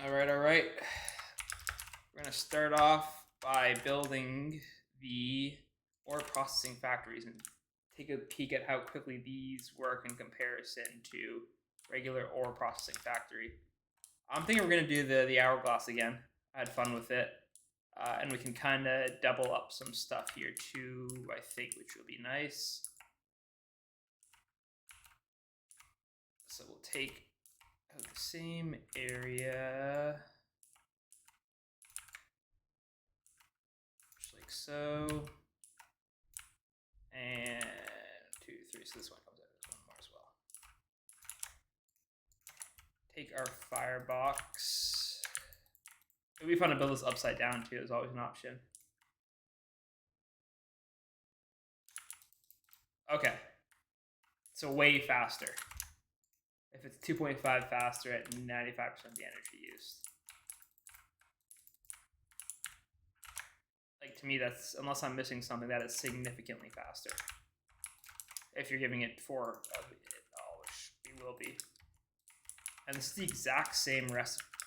All right. We're going to start off by building the ore processing factories and take a peek at how quickly these work in comparison to regular ore processing factory. I'm thinking we're going to do the hourglass again. I had fun with it. And we can kind of double up some stuff here too, I think, which will be nice. So we'll take out the same area, just like so. And 2, 3, so this one comes out as one more as well. Take our firebox. It would be fun to build this upside down too, is always an option. Okay. So way faster. If it's 2.5 faster at 95% of the energy used. Like, to me, that's, unless I'm missing something, that is significantly faster. If you're giving it 4 of it all, which we will be. And this is the exact same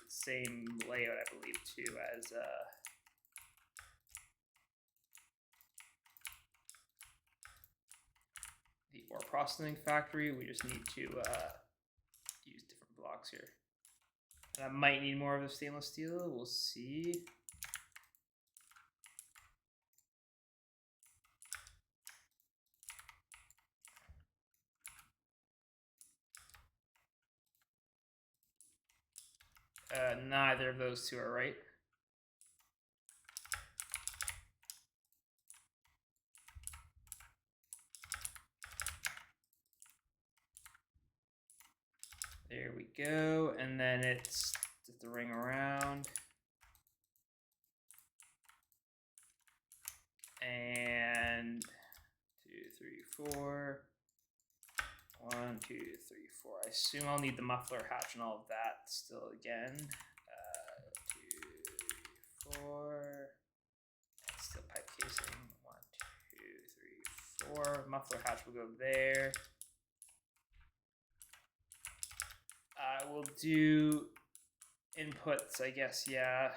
same layout, I believe, too, as the ore processing factory. We just need to use different blocks here. And I might need more of the stainless steel. We'll see. Neither of those two are right. There we go. And then it's just the ring around. And 2, 3, 4. 1, 2, 3, 4. I assume I'll need the muffler hatch and all of that still again. 2, 3, 4. And still pipe casing. 1, 2, 3, 4. Muffler hatch will go there. We'll do inputs, I guess, yeah.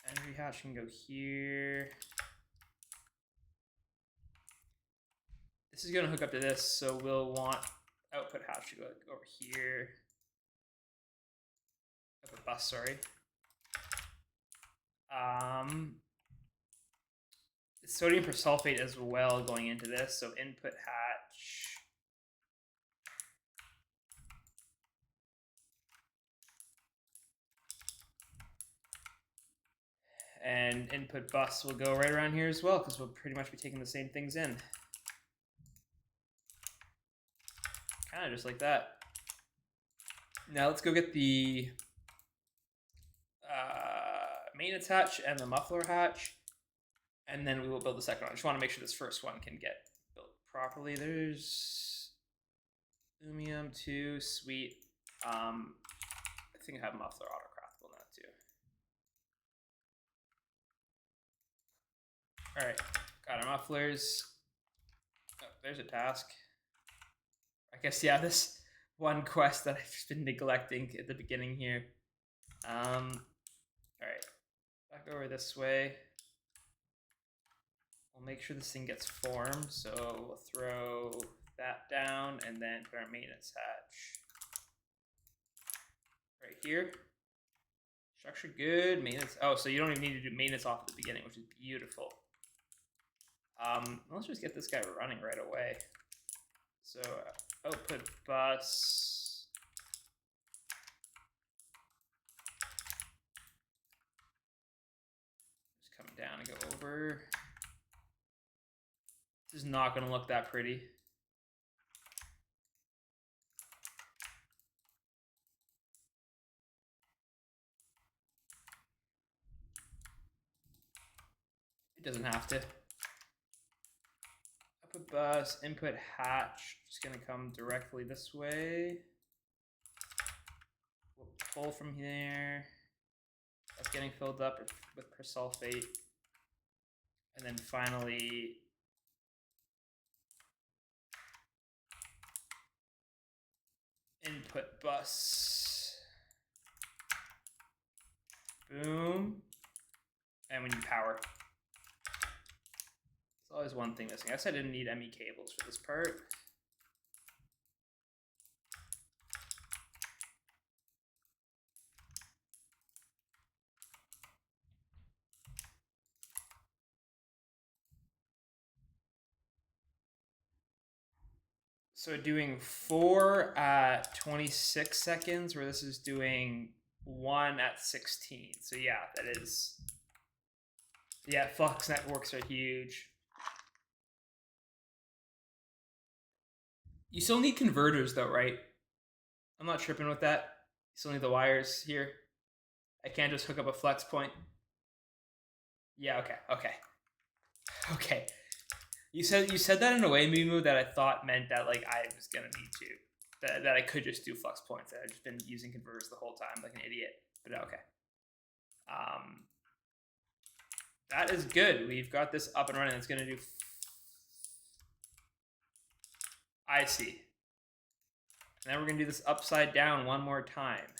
Entry hatch can go here. This is going to hook up to this, so we'll want output hatch to go over here. Output bus, sorry. Sodium persulfate as well going into this, so input hatch. And input bus will go right around here as well, because we'll pretty much be taking the same things in. Kind of just like that. Now let's go get the maintenance hatch and the muffler hatch, and then we will build the second one. I just want to make sure this first one can get built properly. There's Lumium 2, sweet. I think I have muffler autocraftable now too. All right, got our mufflers. Oh, there's a task. I guess, yeah, this one quest that I've just been neglecting at the beginning here. All right, back over this way. We'll make sure this thing gets formed, so we'll throw that down and then put our maintenance hatch right here. Structure good, maintenance. Oh, so you don't even need to do maintenance off at the beginning, which is beautiful. Let's just get this guy running right away. So output bus. Just come down and go over. This is not going to look that pretty. It doesn't have to. Output bus, input hatch, just going to come directly this way. We'll pull from here. That's getting filled up with persulfate. And then finally, input bus. Boom. And we need power. There's always one thing missing. I guess I didn't need ME cables for this part. So doing 4 at 26 seconds, where this is doing 1 at 16. So yeah, that is... Yeah, flux networks are huge. You still need converters though, right? I'm not tripping with that. You still need the wires here. I can't just hook up a flex point. Yeah, okay. You said that in a way, Mimu, that I thought meant that like I was gonna need to, that I could just do flux points. That I've just been using converters the whole time like an idiot. But okay. That is good. We've got this up and running. It's gonna do. I see. And then we're gonna do this upside down one more time.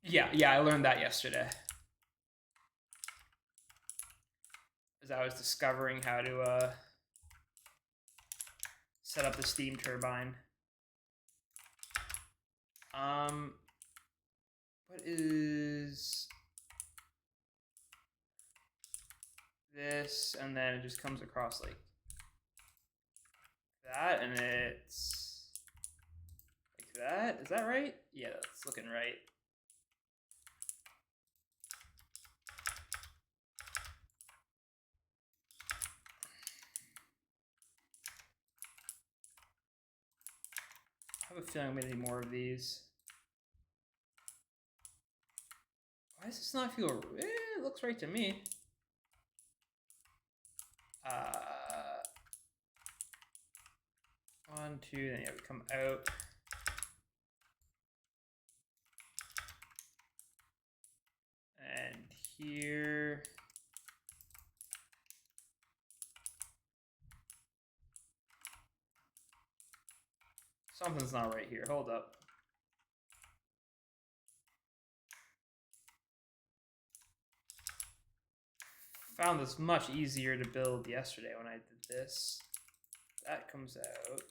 Yeah, I learned that yesterday. As I was discovering how to set up the steam turbine. What is this? And then it just comes across like that, and it's like that. Is that right? Yeah, that's looking right. I have a feeling I'm gonna need more of these. Why does this not feel... it looks right to me. 1, 2, then yeah, we come out. And here. Something's not right here. Hold up. Found this much easier to build yesterday when I did this. That comes out.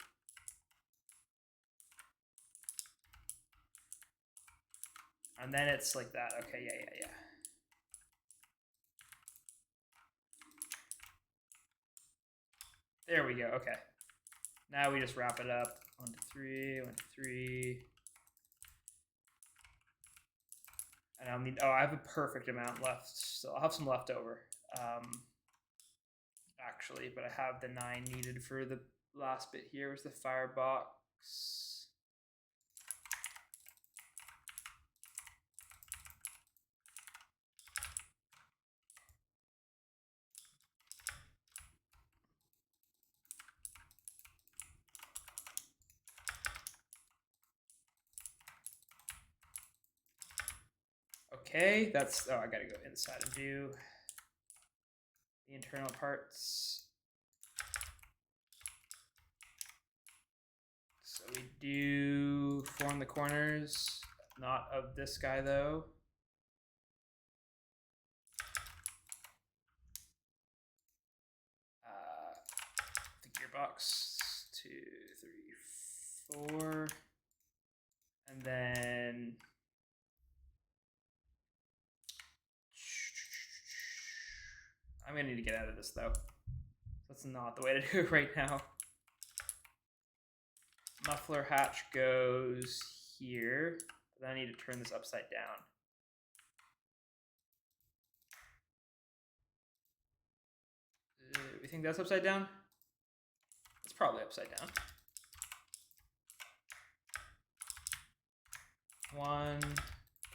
And then it's like that. Okay, yeah. There we go. Okay. Now we just wrap it up. 1 to 3, 1 to 3. And I'll need... Oh, I have a perfect amount left. So I'll have some left over. Actually, but I have the 9 needed for the last bit here. Was the firebox. Okay, that's... Oh, I gotta go inside and do the internal parts. So we do form the corners, not of this guy though. The gearbox, 2, 3, 4, and then I'm gonna need to get out of this though. That's not the way to do it right now. Muffler hatch goes here. Then I need to turn this upside down. We think that's upside down? It's probably upside down. 1,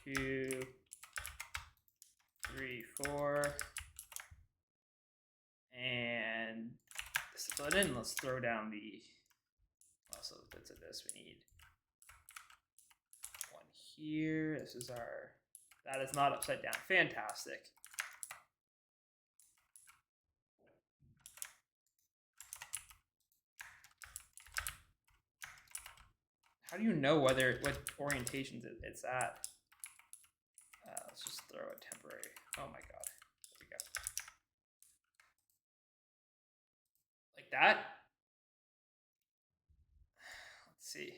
2, 3, 4. And this is put in. Let's throw down the also bits of this. We need 1 here. This is our That is not upside down. Fantastic. How do you know what orientations it's at? Let's just throw a temporary. Oh my god. There we go. Like that? Let's see.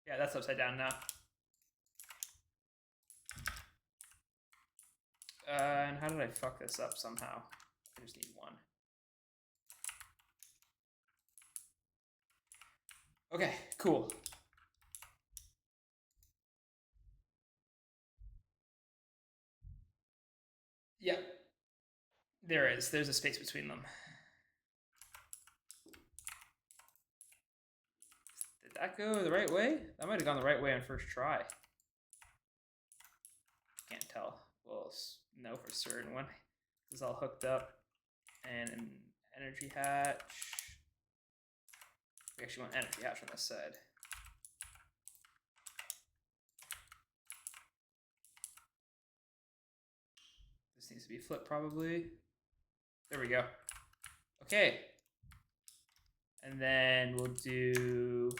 Yeah, that's upside down now. And how did I fuck this up somehow? I just need one. Okay, cool. Yep. There is. There's a space between them. Did that go the right way? That might have gone the right way on first try. Can't tell. We'll know for certain when this is all hooked up. And an energy hatch. We actually want energy hatch on this side. This needs to be flipped probably. There we go. Okay. And then we'll do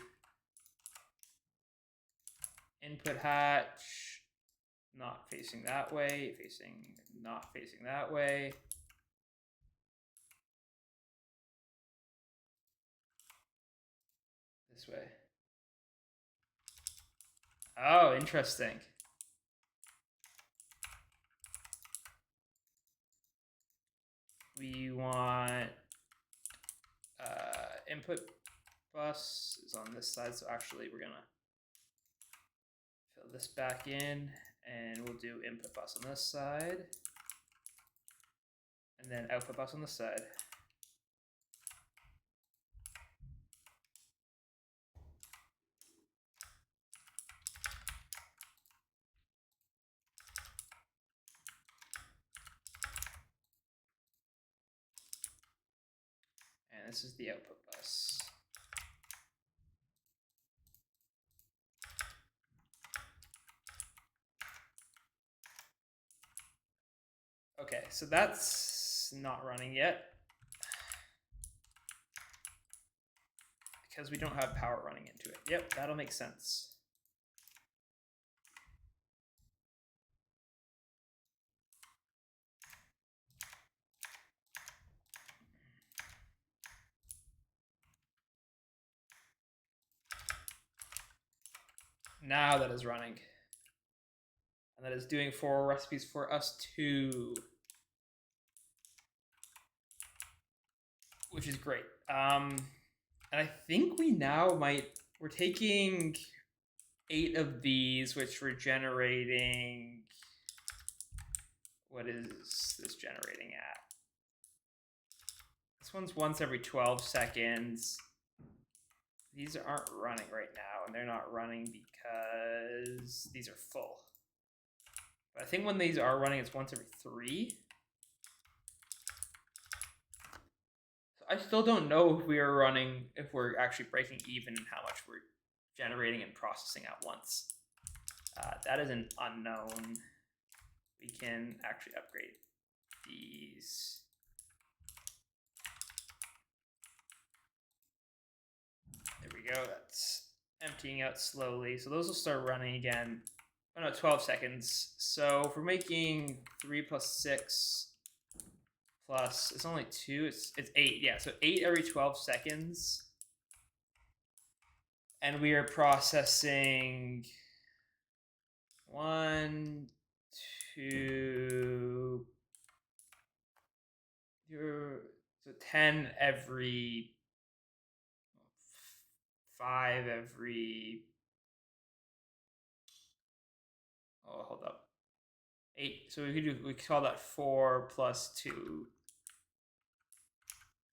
input hatch, not facing that way, not facing that way. This way. Oh, interesting. We want input bus is on this side, so actually we're gonna fill this back in, and we'll do input bus on this side, and then output bus on this side. And this is the output bus. Okay, so that's not running yet because we don't have power running into it. Yep, that'll make sense. Now that is running. And that is doing 4 recipes for us too. Which is great. And I think we now we're taking 8 of these, which we're generating. What is this generating at? This one's once every 12 seconds. These aren't running right now, and they're not running because these are full. But I think when these are running, it's once every 3. So I still don't know if we are running, if we're actually breaking even and how much we're generating and processing at once. That is an unknown. We can actually upgrade these. There we go. That's emptying out slowly. So those will start running again. Oh no, 12 seconds. So if we're making 3 plus 6 plus, it's only 2, it's 8. Yeah, so 8 every 12 seconds. And we are processing 1, 2, so 10 every 5 every, oh, hold up, 8. So we call that 4 plus 2,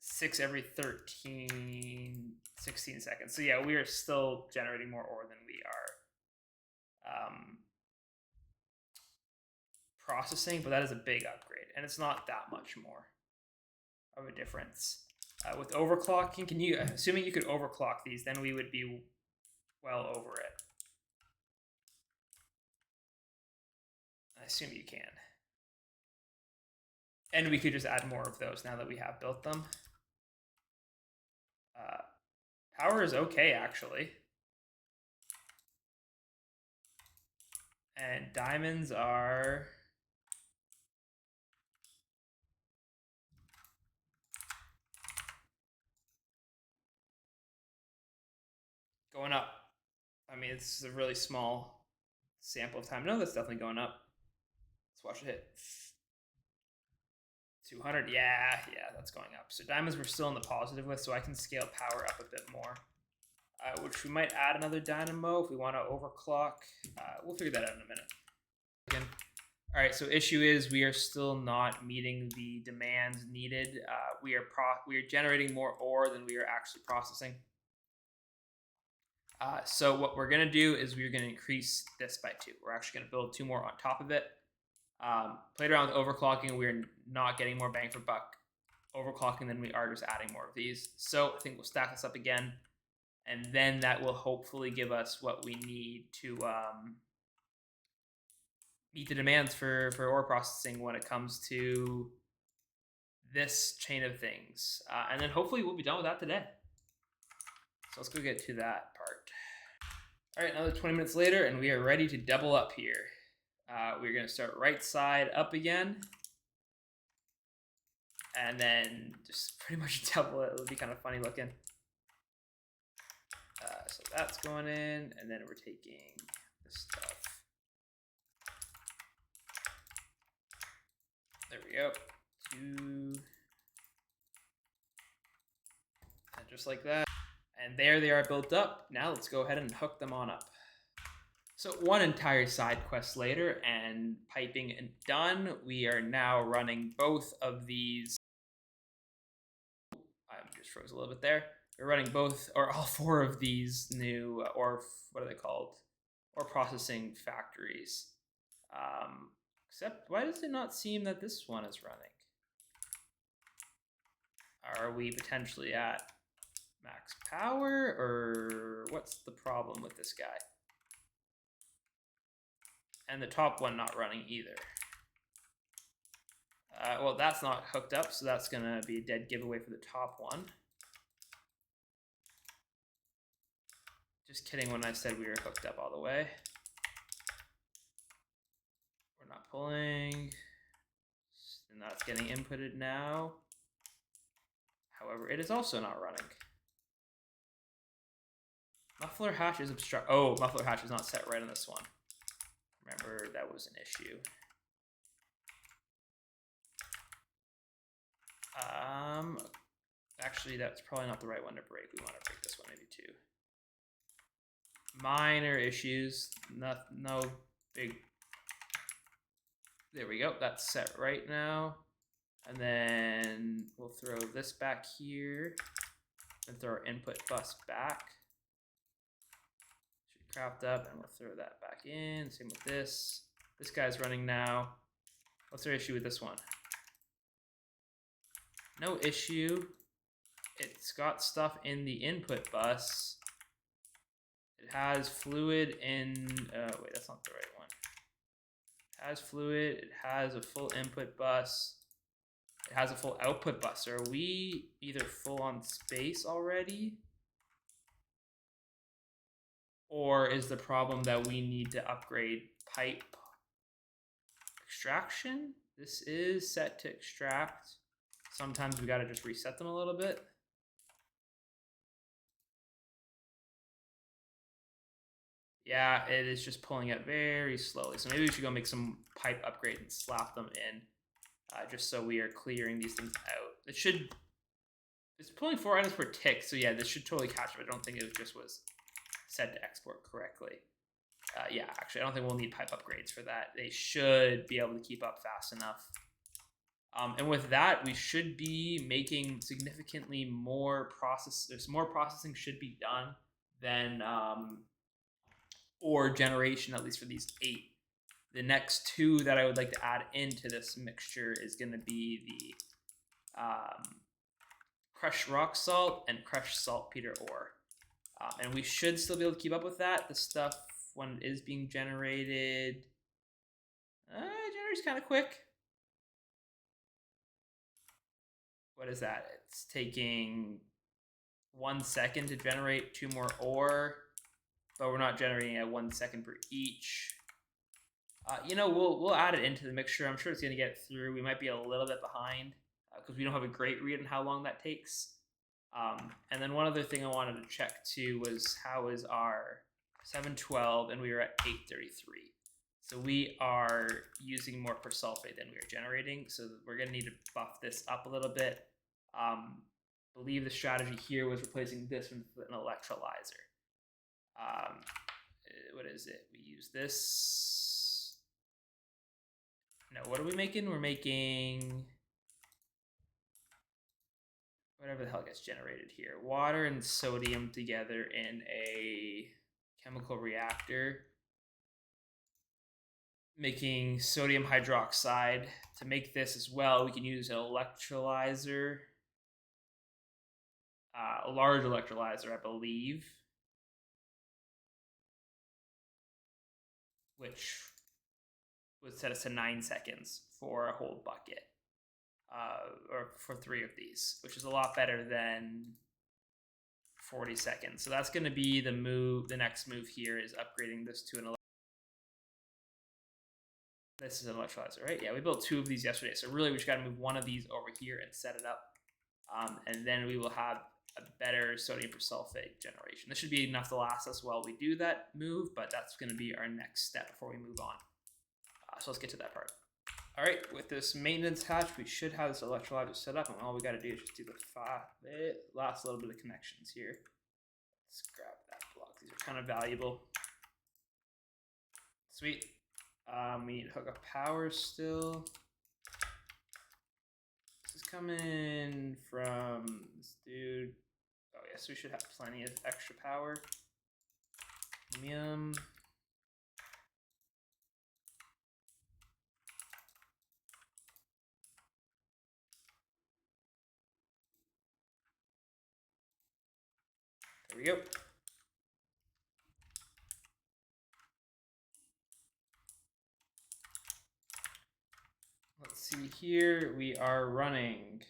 6 every 13, 16 seconds. So yeah, we are still generating more ore than we are processing, but that is a big upgrade, and it's not that much more of a difference. With overclocking, assuming you could overclock these, then we would be well over it. assume you can. And we could just add more of those now that we have built them. Power is okay, actually. And diamonds are... going up. I mean, it's a really small sample of time. No, that's definitely going up. Let's watch it hit. 200, yeah, that's going up. So diamonds we're still in the positive with, so I can scale power up a bit more. Which we might add another dynamo if we want to overclock. We'll figure that out in a minute. Again. All right, so issue is we are still not meeting the demands needed. We are generating more ore than we are actually processing. So what we're going to do is we're going to increase this by 2. We're actually going to build 2 more on top of it. Played around with overclocking. We're not getting more bang for buck overclocking than we are just adding more of these. So I think we'll stack this up again. And then that will hopefully give us what we need to meet the demands for ore processing when it comes to this chain of things. And then hopefully we'll be done with that today. So let's go get to that part. All right, another 20 minutes later, and we are ready to double up here. We're going to start right side up again. And then just pretty much double it. It'll be kind of funny looking. So that's going in, and then we're taking this stuff. There we go. 2. And just like that. And there they are built up. Now let's go ahead and hook them on up. So one entire side quest later and piping and done, we are now running both of these. I just froze a little bit there. We're running both, or all 4 of these new, or what are they called? Ore processing factories. Except, why does it not seem that this one is running? Are we potentially at max power, or what's the problem with this guy? And the top one not running either. Well, that's not hooked up, so that's going to be a dead giveaway for the top one. Just kidding when I said we were hooked up all the way. We're not pulling. And that's getting inputted now. However, it is also not running. Muffler hash is obstruct. Oh, muffler hash is not set right on this one. Remember, that was an issue. Actually, that's probably not the right one to break. We want to break this one maybe too. Minor issues, no big. There we go. That's set right now. And then we'll throw this back here and throw our input bus back. Should craft up, and we'll throw that back in. Same with this. This guy's running now. What's our issue with this one? No issue. It's got stuff in the input bus. It has fluid in, wait, that's not the right one. It has fluid, it has a full input bus. It has a full output bus. Are we either full on space already? Or is the problem that we need to upgrade pipe extraction? This is set to extract. Sometimes we gotta just reset them a little bit. Yeah, it is just pulling it very slowly. So maybe we should go make some pipe upgrades and slap them in, just so we are clearing these things out. It should, it's pulling 4 items per tick, so yeah, this should totally catch up. I don't think it just was set to export correctly. Yeah, actually, I don't think we'll need pipe upgrades for that. They should be able to keep up fast enough. And with that, we should be making significantly more process. There's more processing should be done than ore generation, at least for these 8. The next 2 that I would like to add into this mixture is going to be the crushed rock salt and crushed saltpeter ore. And we should still be able to keep up with that. The stuff, when it is being generated, generates kind of quick. What is that? It's taking 1 second to generate 2 more ore, but we're not generating at 1 second per each. You know, we'll add it into the mixture. I'm sure it's going to get through. We might be a little bit behind because we don't have a great read on how long that takes. And then one other thing I wanted to check too was how is our 712, and we were at 833. So we are using more persulfate than we are generating. So we're going to need to buff this up a little bit. I believe the strategy here was replacing this with an electrolyzer. What is it? We use this. No, what are we making? We're making whatever the hell gets generated here. Water and sodium together in a chemical reactor. Making sodium hydroxide. To make this as well, we can use an electrolyzer. A large electrolyzer, I believe. Which would set us to 9 seconds for a whole bucket. Or for 3 of these, which is a lot better than 40 seconds. So that's going to be the move. The next move here is upgrading this to an This is an electrolyzer, right? Yeah, we built 2 of these yesterday. So really, we just got to move one of these over here and set it up. And then we will have a better sodium persulfate generation. This should be enough to last us while we do that move, but that's going to be our next step before we move on. So let's get to that part. All right, with this maintenance hatch, we should have this electrolyzer set up, and all we got to do is just do the last little bit of connections here. Let's grab that block. These are kind of valuable. Sweet. We need to hook up power still. This is coming from this dude. Oh yes, we should have plenty of extra power. Yum. There we go. Let's see here. We are running.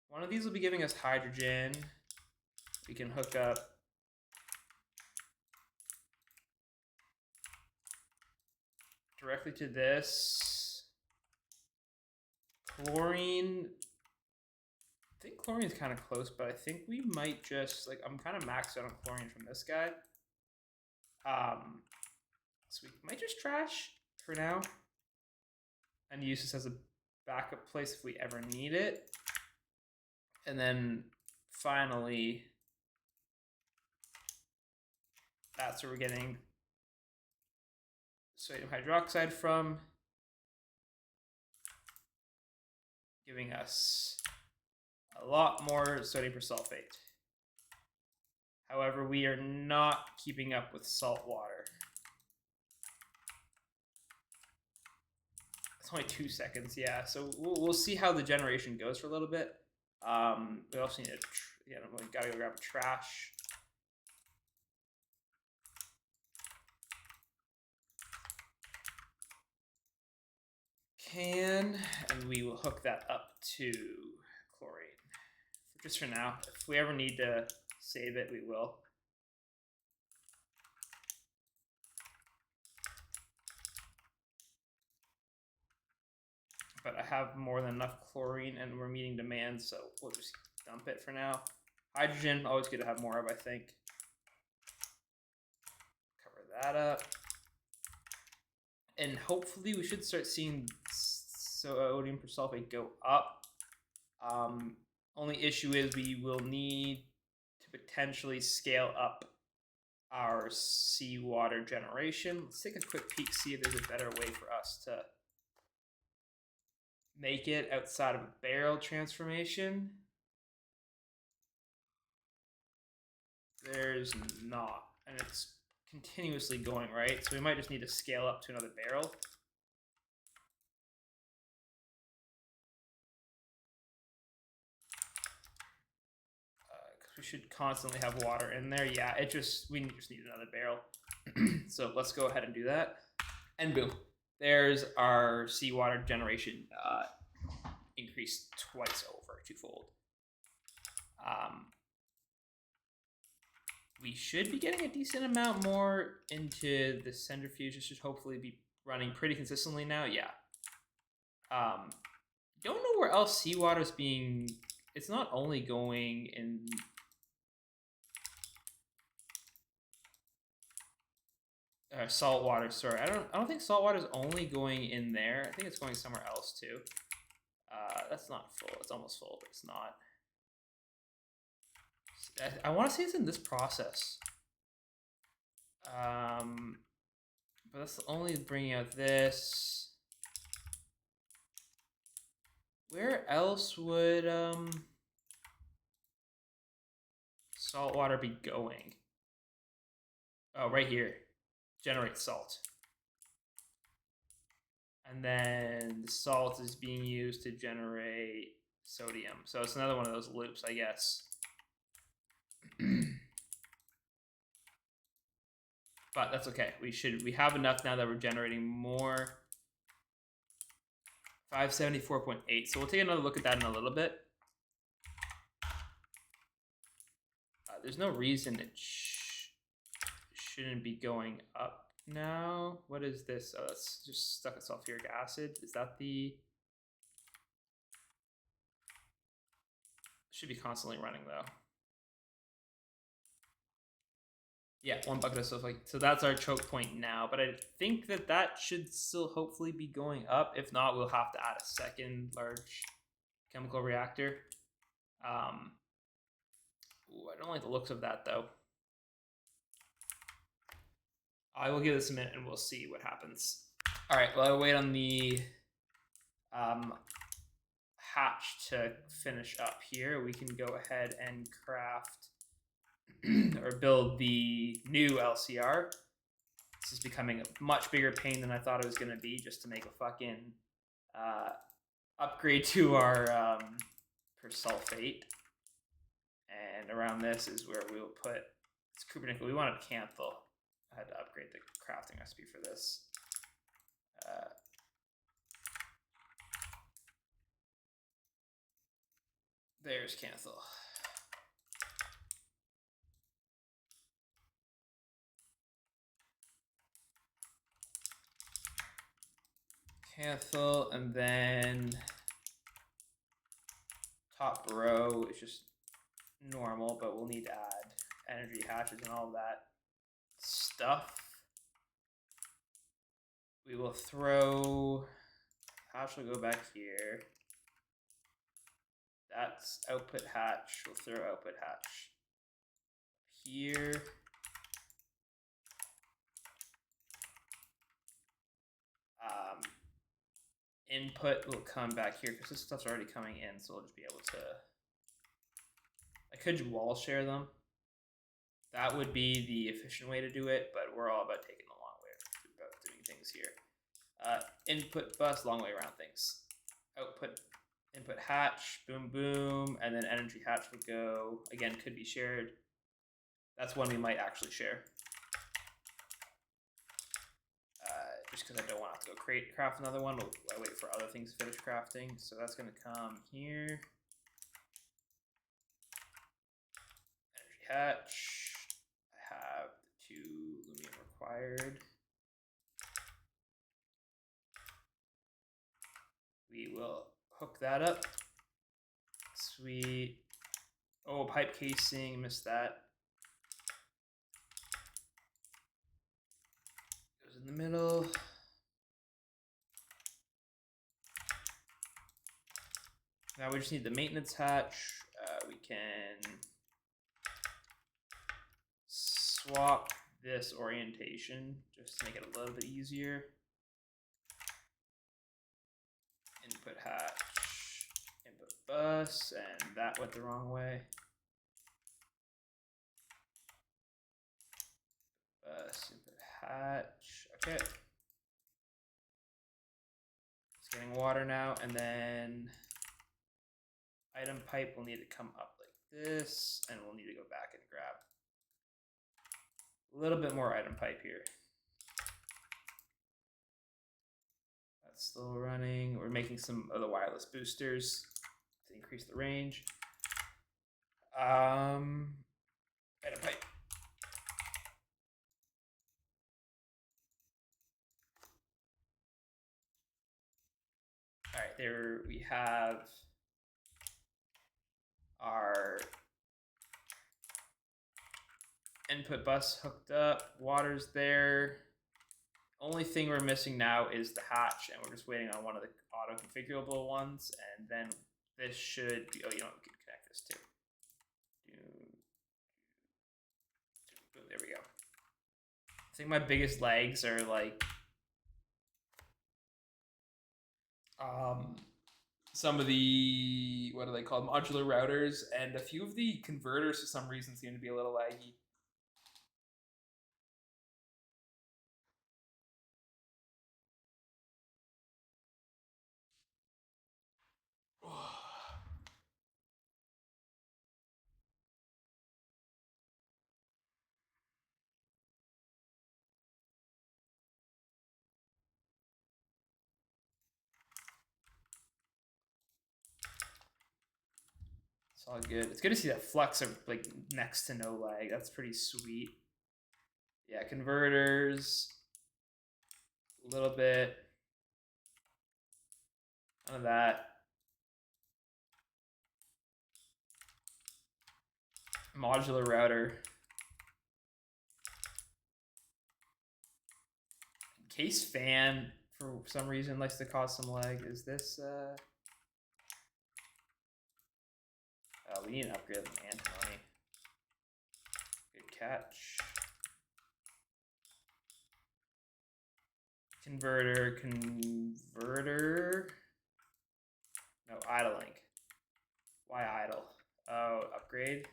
One of these will be giving us hydrogen. We can hook up directly to this. Chlorine. I think chlorine is kind of close, but I think we might just, like, I'm kind of maxed out on chlorine from this guy. So we might just trash for now and use this as a backup place if we ever need it. And then finally, that's where we're getting sodium hydroxide from, giving us a lot more sodium persulfate. However, we are not keeping up with salt water. It's only 2 seconds, yeah. So we'll see how the generation goes for a little bit. We also need to, we gotta go grab a trash. And we will hook that up to chlorine. Just for now. If we ever need to save it, we will. But I have more than enough chlorine and we're meeting demand, so we'll just dump it for now. Hydrogen, always good to have more of, I think. Cover that up. And hopefully we should start seeing sodium persulfate go up. Only issue is we will need to potentially scale up our seawater generation. Let's take a quick peek, see if there's a better way for us to make it outside of a barrel transformation. There's not, and it's continuously going, right? So we might just need to scale up to another barrel. We should constantly have water in there. Yeah, we just need another barrel. So let's go ahead and do that. And boom, there's our seawater generation increased twice over, twofold. We should be getting a decent amount more into the centrifuge. It should hopefully be running pretty consistently now. Yeah. Don't know where else seawater is being. It's not only going in. Salt water. Sorry, I don't think salt water is only going in there. I think it's going somewhere else too. That's not full. It's almost full, but it's not. I want to say it's in this process. But that's only bringing out this. Where else would salt water be going? Oh, right here. Generate salt. And then the salt is being used to generate sodium. So it's another one of those loops, I guess. But that's okay. We have enough now that we're generating more. 574.8. So we'll take another look at that in a little bit. There's no reason it shouldn't be going up now. What is this? Oh, that's just stuck at sulfuric acid. Is that the... Should be constantly running though. Yeah, 1 bucket of sulfuric. So that's our choke point now. But I think that should still hopefully be going up. If not, we'll have to add a second large chemical reactor. Ooh, I don't like the looks of that though. I will give this a minute and we'll see what happens. All right, well, I'll wait on the hatch to finish up here. We can go ahead and craft or build the new LCR. This is becoming a much bigger pain than I thought it was going to be, just to make a fucking upgrade to our persulfate. And around this is where we will put, it's cupronickel. We wanted canthal. I had to upgrade the crafting recipe for this. There's canthal. Canthal, and then top row is just normal, but we'll need to add energy hatches and all that stuff. We will throw, hatch will go back here. That's output hatch. We'll throw output hatch here. Input will come back here because this stuff's already coming in, so we'll just be able to. I could wall share them. That would be the efficient way to do it, but we're all about taking the long way about doing things here. Input bus, long way around things. Output, input hatch, boom, boom, and then energy hatch would go, again, could be shared. That's one we might actually share. Just because I don't want to have to go craft another one. I wait for other things to finish crafting. So that's going to come here. Energy hatch. I have the 2 lumium required. We will hook that up. Sweet. Oh, pipe casing. Missed that. Goes in the middle. Now we just need the maintenance hatch. We can swap this orientation just to make it a little bit easier. Input hatch, input bus, and that went the wrong way. Bus, input hatch, okay. It's getting water now, and then item pipe will need to come up like this, and we'll need to go back and grab A little bit more item pipe here. That's still running. We're making some of the wireless boosters to increase the range. Item pipe. All right, there we have our input bus hooked up. Water's there. Only thing we're missing now is the hatch, and we're just waiting on one of the auto configurable ones, and then this should be, oh, you know, we can connect this too. There we go. I think my biggest lags are like some of the, what are they called, modular routers, and a few of the converters for some reason seem to be a little laggy. It's all good. It's good to see that flux of like next to no lag. That's pretty sweet. Yeah, converters. A little bit. None of that. Modular router. Case fan, for some reason, likes to cause some lag. Is this... Oh, we need to upgrade the antimony. Good catch. Converter. No, idling. Why idle? Oh, upgrade.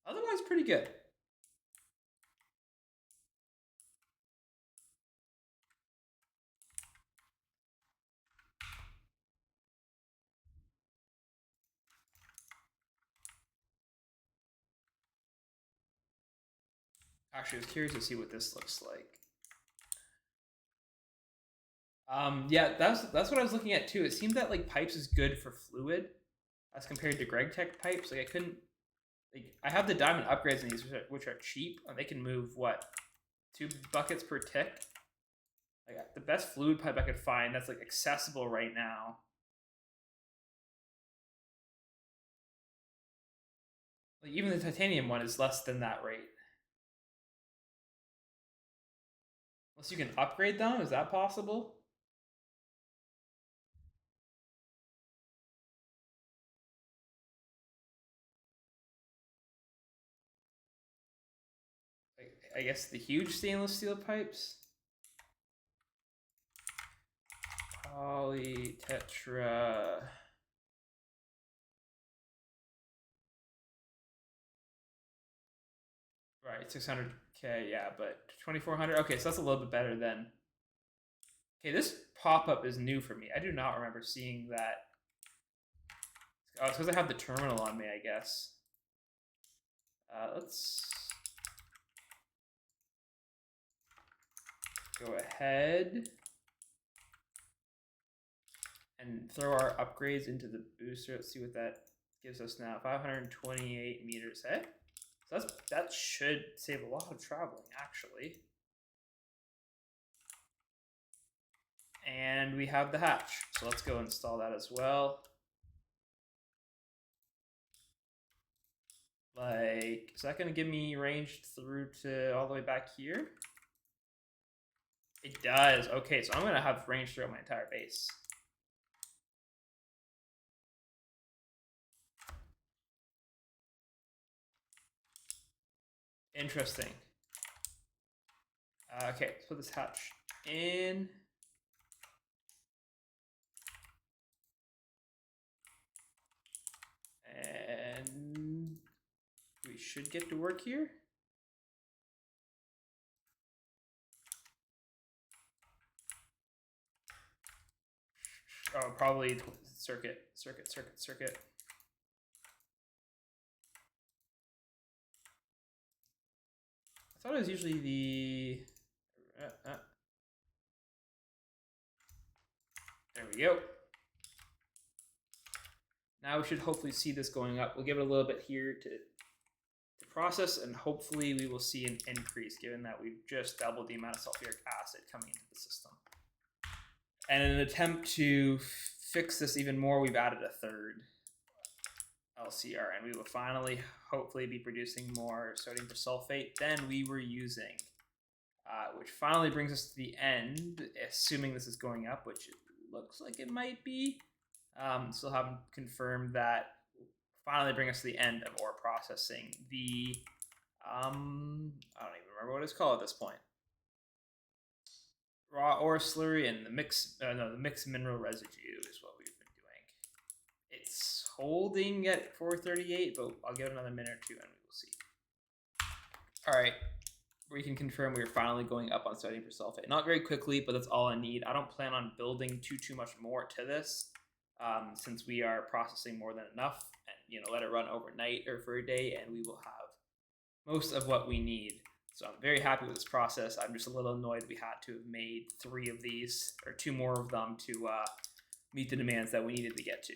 Otherwise, pretty good. Actually, I was curious to see what this looks like. Yeah, that's what I was looking at too. It seemed that like pipes is good for fluid as compared to Greg Tech pipes. Like I couldn't, like I have the diamond upgrades in these, which are cheap, and they can move what, 2 buckets per tick. Like the best fluid pipe I could find that's like accessible right now. Like even the titanium one is less than that rate. Unless you can upgrade them, is that possible? I guess the huge stainless steel pipes. Poly tetra. Right, 600K, yeah, but 2400. Okay, so that's a little bit better than. Okay, this pop-up is new for me. I do not remember seeing that. Oh, it's because I have the terminal on me, I guess. Let's go ahead and throw our upgrades into the booster. Let's see what that gives us now. 528 meters, eh? So that should save a lot of traveling, actually. And we have the hatch. So let's go install that as well. Like, is that going to give me range through to all the way back here? It does. Okay, so I'm going to have range throughout my entire base. Interesting. Okay, let's put this hatch in. And we should get to work here. Oh, probably circuit. thought it was usually the. There we go. Now we should hopefully see this going up. We'll give it a little bit here to process, and hopefully we will see an increase given that we've just doubled the amount of sulfuric acid coming into the system. And in an attempt to fix this even more, we've added a third LCR, and we will finally hopefully be producing more sodium persulfate than we were using, which finally brings us to the end, assuming this is going up, which it looks like it might be. Still haven't confirmed that. Finally bring us to the end of ore processing. The I don't even remember what it's called at this point. Raw ore slurry and the mixed mineral residue is what we've been doing. It's holding at 438, but I'll give it another minute or two and we will see. All right, we can confirm we are finally going up on sodium persulfate. Not very quickly, but that's all I need. I don't plan on building too much more to this, since we are processing more than enough. And let it run overnight or for a day, and we will have most of what we need. So I'm very happy with this process. I'm just a little annoyed we had to have made 3 of these, or 2 more of them, to meet the demands that we needed to get to.